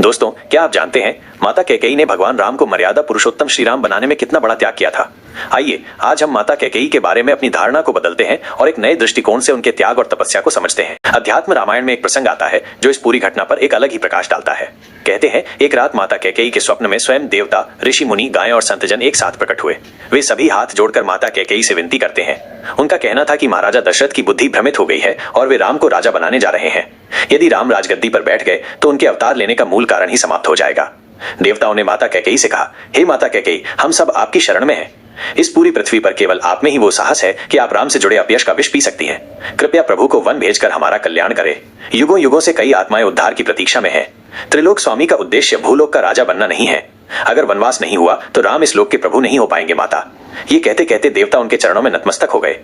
दोस्तों, क्या आप जानते हैं माता कैकेयी ने भगवान राम को मर्यादा पुरुषोत्तम श्री राम बनाने में कितना बड़ा त्याग किया था। आइए आज हम माता कैकेयी के बारे में अपनी धारणा को बदलते हैं और एक नए दृष्टिकोण से उनके त्याग और तपस्या को समझते हैं। अध्यात्म रामायण में एक प्रसंग आता है जो इस पूरी घटना पर एक अलग ही प्रकाश डालता है। कहते हैं एक रात माता कैकेयी के स्वप्न में स्वयं देवता, ऋषि मुनि, गायें और संतजन एक साथ प्रकट हुए। वे सभी हाथ जोड़कर माता कैकेयी से विनती करते हैं। उनका कहना था कि महाराजा दशरथ की बुद्धि भ्रमित हो गई है और वे राम को राजा बनाने जा रहे हैं। यदि राम राजगद्दी पर बैठ गए तो उनके अवतार लेने का मूल कारण ही समाप्त हो जाएगा। देवताओं ने माता कैकेयी से कहा, हे माता कैकेयी, हम सब आपकी शरण में हैं। इस पूरी पृथ्वी पर केवल आप में ही वो साहस है कि आप राम से जुड़े अपयश का विष पी सकती हैं। कृपया प्रभु को वन भेजकर हमारा कल्याण करें। युगों युगों से कई आत्माएं उद्धार की प्रतीक्षा में हैं। त्रिलोक स्वामी का उद्देश्य भूलोक का राजा बनना नहीं है। अगर वनवास नहीं हुआ तो राम इस लोक के प्रभु नहीं हो पाएंगे माता। ये कहते कहते देवता उनके चरणों में नतमस्तक हो गए।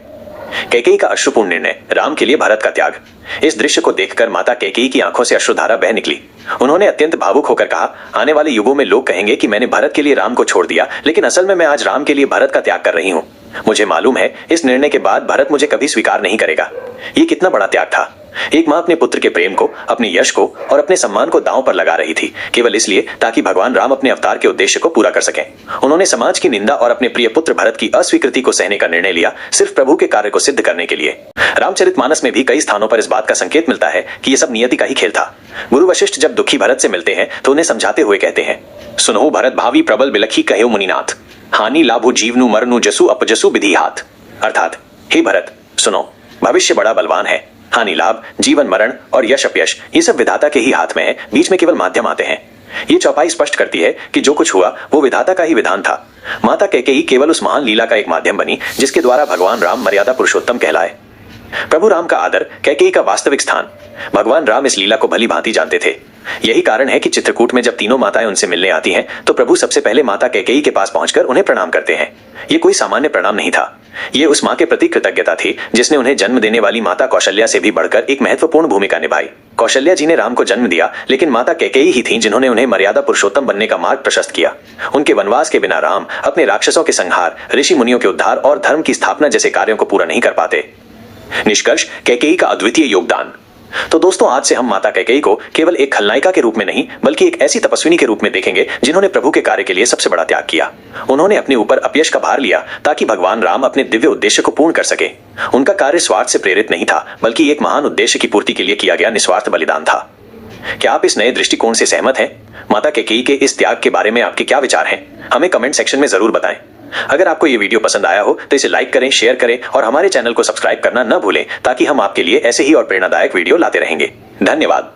कैकेयी का अश्रुपूर्ण निर्णय, राम के लिए भरत का त्याग। इस दृश्य को देखकर माता कैकेयी की आंखों से अश्रुधारा बह निकली। उन्होंने अत्यंत भावुक होकर कहा, आने वाले युगों में लोग कहेंगे कि मैंने भरत के लिए राम को छोड़ दिया, लेकिन असल में मैं आज राम के लिए भरत का त्याग कर रही हूँ। मुझे मालूम है इस निर्णय के बाद भरत मुझे कभी स्वीकार नहीं करेगा। ये कितना बड़ा त्याग था। एक माँ अपने पुत्र के प्रेम को, अपने यश को और अपने सम्मान को दांव पर लगा रही थी, केवल इसलिए ताकि भगवान राम अपने अवतार के उद्देश्य को पूरा कर सकें। उन्होंने समाज की निंदा और अपने प्रिय पुत्र भरत की अस्वीकृति को सहने का निर्णय लिया, सिर्फ प्रभु के कार्य को सिद्ध करने के लिए। रामचरितमानस में भी कई स्थानों पर इस बात का संकेत मिलता है कि यह सब नियति का ही खेल था। गुरु वशिष्ठ जब दुखी भरत से मिलते हैं तो उन्हें समझाते हुए कहते हैं, सुनो भरत भावी प्रबल बिलखी कहो मुनिनाथ, हानि लाभु जीवनु मरनु जसु अपजसु विधि हाथ। अर्थात, हे भरत सुनो, भविष्य बड़ा बलवान है। हानि लाभ, जीवन मरण और यश अपयश ये सब विधाता के ही हाथ में है, बीच में केवल माध्यम आते हैं। ये चौपाई स्पष्ट करती है कि जो कुछ हुआ वो विधाता का ही विधान था। माता कैकेयी केवल उस महान लीला का एक माध्यम बनी जिसके द्वारा भगवान राम मर्यादा पुरुषोत्तम कहलाए। प्रभु राम का आदर, कैकेयी का वास्तविक स्थान। भगवान राम इस लीला को भली भांति जानते थे। यही कारण है कि चित्रकूट में जब तीनों माताएं उनसे मिलने आती हैं तो प्रभु सबसे पहले माता कैकेयी के पास पहुंचकर उन्हें प्रणाम करते हैं। ये कोई सामान्य प्रणाम नहीं था, ये उस मां के प्रति कृतज्ञता थी जिसने उन्हें जन्म देने वाली माता कौशल्या से भी बढ़कर एक महत्वपूर्ण भूमिका निभाई। कौशल्या जी ने राम को जन्म दिया, लेकिन माता कैकेयी ही थी जिन्होंने उन्हें मर्यादा पुरुषोत्तम बनने का मार्ग प्रशस्त किया। उनके वनवास के बिना राम अपने राक्षसों के संहार, ऋषि मुनियों के उद्धार और धर्म की स्थापना जैसे कार्यों को पूरा नहीं कर पाते। निष्कर्ष, कैकेयी का अद्वितीय योगदान। तो दोस्तों, आज से हम माता कैकेयी को केवल एक खलनायिका के रूप में नहीं बल्कि एक ऐसी तपस्विनी के रूप में देखेंगे जिन्होंने प्रभु के कार्य के लिए सबसे बड़ा त्याग किया। उन्होंने अपने ऊपर अपयश का भार लिया ताकि भगवान राम अपने दिव्य उद्देश्य को पूर्ण कर सके। उनका कार्य स्वार्थ से प्रेरित नहीं था बल्कि एक महान उद्देश्य की पूर्ति के लिए किया गया निस्वार्थ बलिदान था। क्या आप इस नए दृष्टिकोण से सहमत हैं? माता कैकेयी के इस त्याग के बारे में आपके क्या विचार हैं? हमें कमेंट सेक्शन में जरूर बताएं। अगर आपको ये वीडियो पसंद आया हो तो इसे लाइक करें, शेयर करें और हमारे चैनल को सब्सक्राइब करना न भूलें ताकि हम आपके लिए ऐसे ही और प्रेरणादायक वीडियो लाते रहेंगे। धन्यवाद।